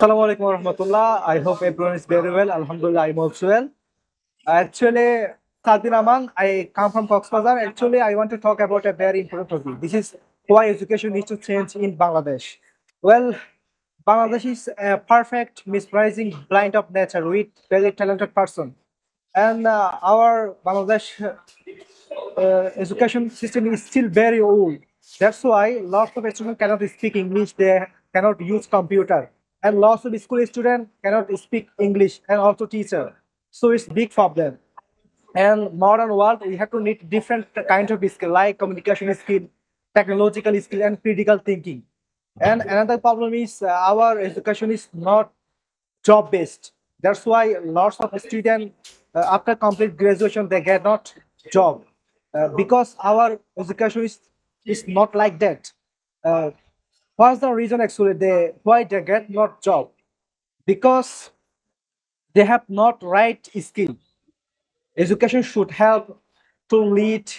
Assalamu alaikum warahmatullah. I hope everyone is very well. Alhamdulillah, I'm also well. Actually, Sadin Aman, I come from Coxbazar. Actually, I want to talk about a very important topic. This is why education needs to change in Bangladesh. Well, Bangladesh is a perfect, mesmerizing blind of nature with very talented person. And our Bangladesh education system is still very old. That's why lots of students cannot speak English. They cannot use computer, and lots of school students cannot speak English and also teacher. So it's big problem. And modern world, we have to need different kinds of skill like communication skill, technological skill, and critical thinking. And another problem is our education is not job based. That's why lots of students after complete graduation they get not job because our education is not like that. Uh, what's the reason actually they why they get not job? Because they have not right skill. Education should help to lead,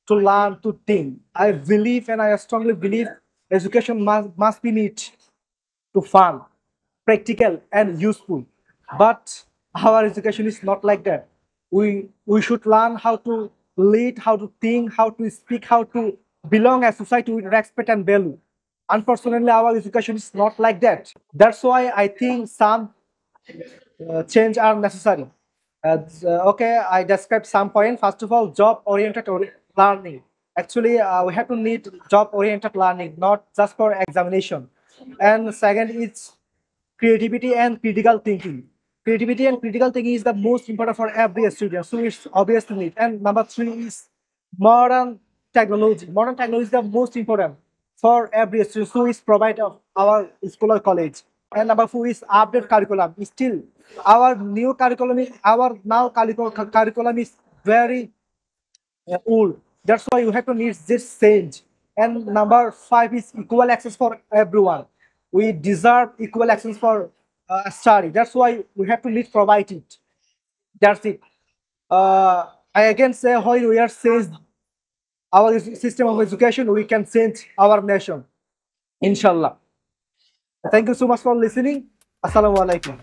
to learn, to think. I believe and I strongly believe education must be neat to fun, practical, and useful. But our education is not like that. We should learn how to lead, how to think, how to speak, how to belong as society with respect and value. Unfortunately, our education is not like that. That's why I think some change are necessary. Okay, I described some point. First of all, job-oriented learning. Actually, we have to need job-oriented learning, not just for examination. And second is creativity and critical thinking. Creativity and critical thinking is the most important for every student, so it's obviously need. And number three is modern technology. Modern technology is the most important for every student, so it's provided of our school or college. And number four is update curriculum. Still, our new curriculum is our now curriculum is very old. That's why you have to need this change. And number five is equal access for everyone. We deserve equal access for study. That's why we have to need provide it. That's it. I again say when we are changed our system of education, we can change our nation. Inshallah. Thank you so much for listening. Assalamu alaikum.